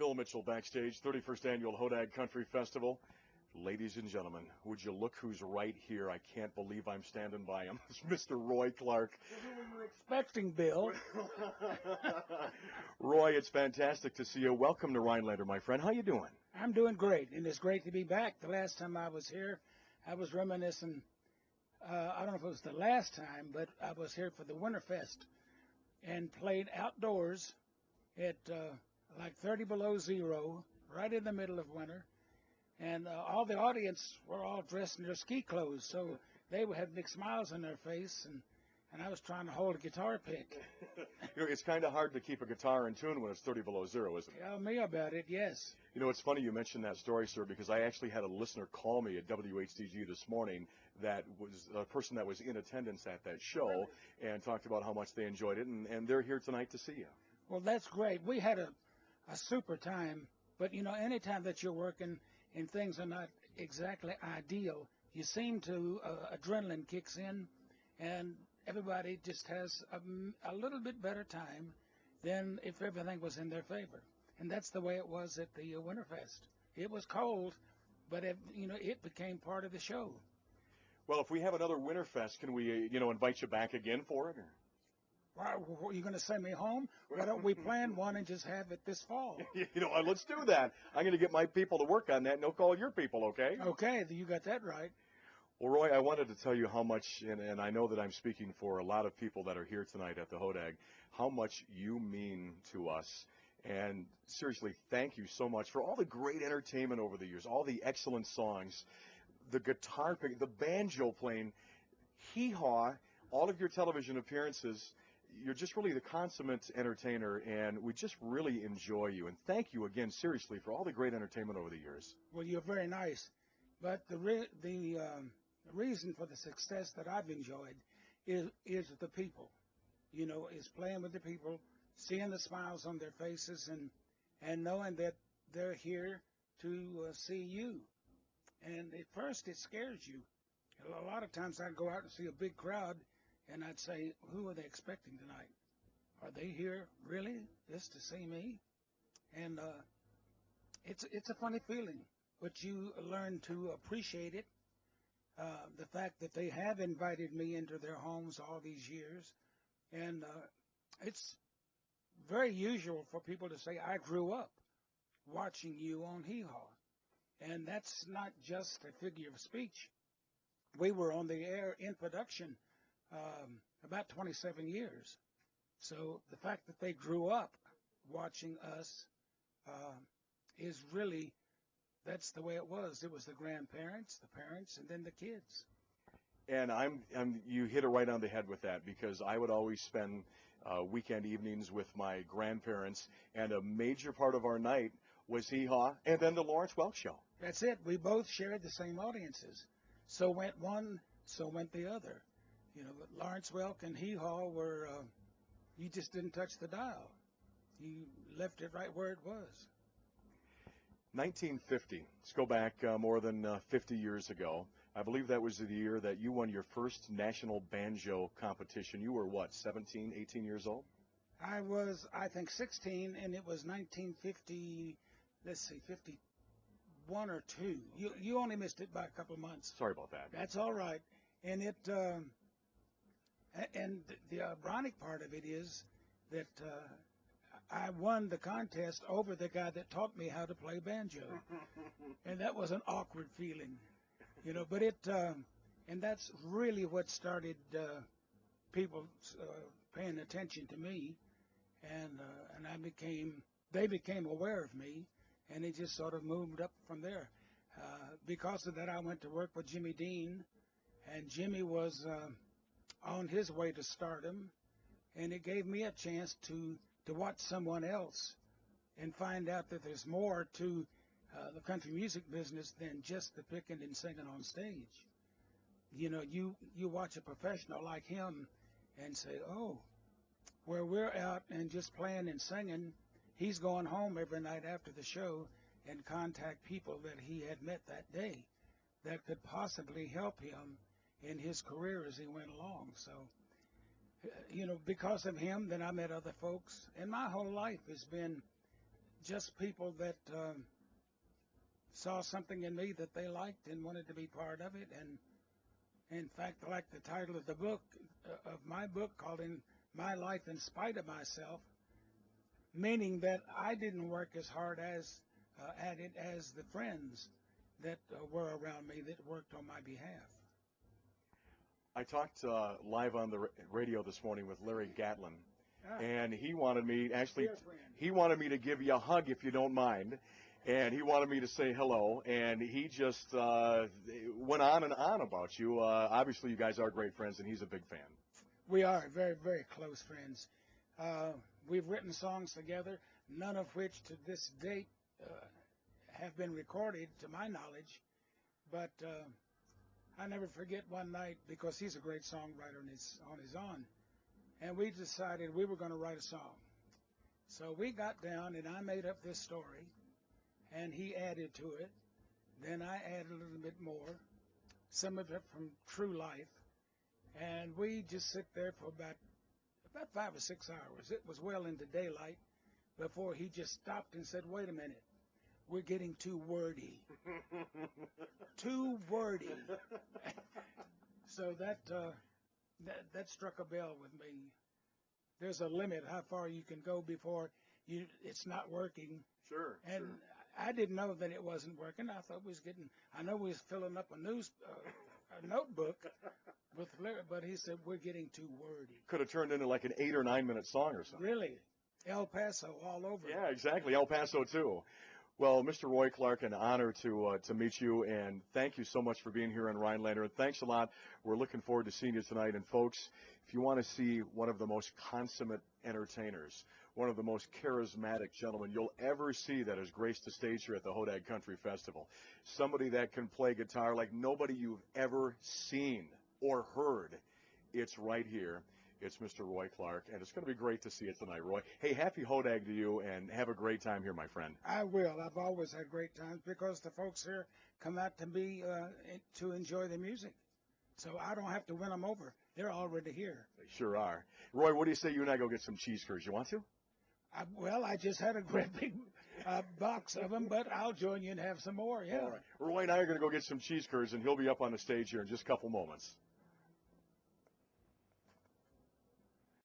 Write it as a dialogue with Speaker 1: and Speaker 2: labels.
Speaker 1: Bill Mitchell backstage, 31st Annual Hodag Country Festival. Ladies and gentlemen, would you look who's right here? I can't believe I'm standing by him. It's Mr. Roy Clark.
Speaker 2: Who were you expecting, Bill?
Speaker 1: Roy, it's fantastic to see you. Welcome to Rhinelander, my friend. How you doing?
Speaker 2: I'm doing great, and it's great to be back. The last time I was here, I was reminiscing. I don't know if it was the last time, but I was here for the Winterfest and played outdoors at like 30 below zero, right in the middle of winter. And all the audience were all dressed in their ski clothes, so they had big smiles on their face, and I was trying to hold a guitar pick.
Speaker 1: It's kind of hard to keep a guitar in tune when it's 30 below zero, isn't it?
Speaker 2: Tell me about it, yes.
Speaker 1: You know, it's funny you mentioned that story, sir, because I actually had a listener call me at WHDG this morning that was a person that was in attendance at that show and talked about how much they enjoyed it, and they're here tonight to see you.
Speaker 2: Well, that's great. We had a super time, but, you know, anytime that you're working and things are not exactly ideal, you seem to, adrenaline kicks in, and everybody just has a little bit better time than if everything was in their favor. And that's the way it was at the Winterfest. It was cold, but it became part of the show.
Speaker 1: Well, if we have another Winterfest, can we, invite you back again for it? Or?
Speaker 2: Well, are you going to send me home? Why don't we plan one and just have it this fall?
Speaker 1: Let's do that. I'm going to get my people to work on that, and they'll call your people, okay?
Speaker 2: Okay, you got that right.
Speaker 1: Well, Roy, I wanted to tell you how much, and I know that I'm speaking for a lot of people that are here tonight at the Hodag, how much you mean to us. And seriously, thank you so much for all the great entertainment over the years, all the excellent songs, the guitar picking, the banjo playing, hee-haw, all of your television appearances. You're just really the consummate entertainer, and we just really enjoy you. And thank you again, seriously, for all the great entertainment over the years.
Speaker 2: Well, you're very nice. But the reason for the success that I've enjoyed is the people. Is playing with the people, seeing the smiles on their faces, and knowing that they're here to see you. And at first it scares you. A lot of times I'd go out and see a big crowd, and I'd say, who are they expecting tonight? Are they here really just to see me? And it's a funny feeling, but you learn to appreciate it. The fact that they have invited me into their homes all these years. And it's very usual for people to say, I grew up watching you on Hee Haw. And that's not just a figure of speech. We were on the air in production about 27 years. So the fact that they grew up watching us is really, that's the way it was. It was the grandparents, the parents, and then the kids.
Speaker 1: And you hit it right on the head with that, because I would always spend weekend evenings with my grandparents, and a major part of our night was Hee Haw and then the Lawrence Welk Show.
Speaker 2: That's it. We both shared the same audiences. So went one, so went the other. Lawrence Welk and Hee Haw were, you just didn't touch the dial. You left it right where it was.
Speaker 1: 1950. Let's go back more than 50 years ago. I believe that was the year that you won your first national banjo competition. You were what, 17, 18 years old?
Speaker 2: I was, I think, 16, and it was 1950, 51 or 2. You only missed it by a couple of months.
Speaker 1: Sorry about that.
Speaker 2: That's all right. And and the ironic part of it is that I won the contest over the guy that taught me how to play banjo. And that was an awkward feeling, but and that's really what started people paying attention to me, and they became aware of me, and it just sort of moved up from there. Because of that, I went to work with Jimmy Dean, and Jimmy was on his way to stardom, and it gave me a chance to watch someone else and find out that there's more to the country music business than just the picking and singing on stage. You watch a professional like him and say, oh, where we're out and just playing and singing, he's going home every night after the show and contact people that he had met that day that could possibly help him in his career as he went along. So, because of him, then I met other folks. And my whole life has been just people that saw something in me that they liked and wanted to be part of it. And in fact, I like the title of the book, of my book, called "In My Life in Spite of Myself," meaning that I didn't work as hard at it as the friends that were around me that worked on my behalf.
Speaker 1: I talked live on the radio this morning with Larry Gatlin,
Speaker 2: Ah,
Speaker 1: and he wanted me, actually,
Speaker 2: dear friend.
Speaker 1: he wanted me to give you a hug if you don't mind, and he wanted me to say hello, and he just went on and on about you. Obviously, you guys are great friends, and he's a big fan.
Speaker 2: We are very, very close friends. We've written songs together, none of which to this date have been recorded, to my knowledge. But I never forget one night, because he's a great songwriter on his own, and we decided we were going to write a song. So we got down, and I made up this story, and he added to it. Then I added a little bit more, some of it from true life, and we just sit there for about 5 or 6 hours. It was well into daylight before he just stopped and said, "Wait a minute, we're getting too wordy." Too wordy. So that struck a bell with me. There's a limit how far you can go before it's not working.
Speaker 1: Sure.
Speaker 2: And I didn't know that it wasn't working. I thought I know we was filling up a notebook with lyrics, but he said, "We're getting too wordy."
Speaker 1: Could have turned into like an 8 or 9 minute song or something.
Speaker 2: Really? El Paso all over.
Speaker 1: Yeah, exactly. El Paso too. Well, Mr. Roy Clark, an honor to meet you, and thank you so much for being here on Rhinelander. And thanks a lot. We're looking forward to seeing you tonight. And folks, if you want to see one of the most consummate entertainers, one of the most charismatic gentlemen you'll ever see that has graced the stage here at the Hodag Country Festival, somebody that can play guitar like nobody you've ever seen or heard, it's right here. It's Mr. Roy Clark, and it's going to be great to see you tonight, Roy. Hey, happy Hodag to you, and have a great time here, my friend.
Speaker 2: I will. I've always had great times because the folks here come out to me to enjoy the music. So I don't have to win them over. They're already here.
Speaker 1: They sure are. Roy, what do you say you and I go get some cheese curds? You want to?
Speaker 2: I just had a great big box of them, but I'll join you and have some more, yeah.
Speaker 1: All right. Roy and I are going to go get some cheese curds, and he'll be up on the stage here in just a couple moments.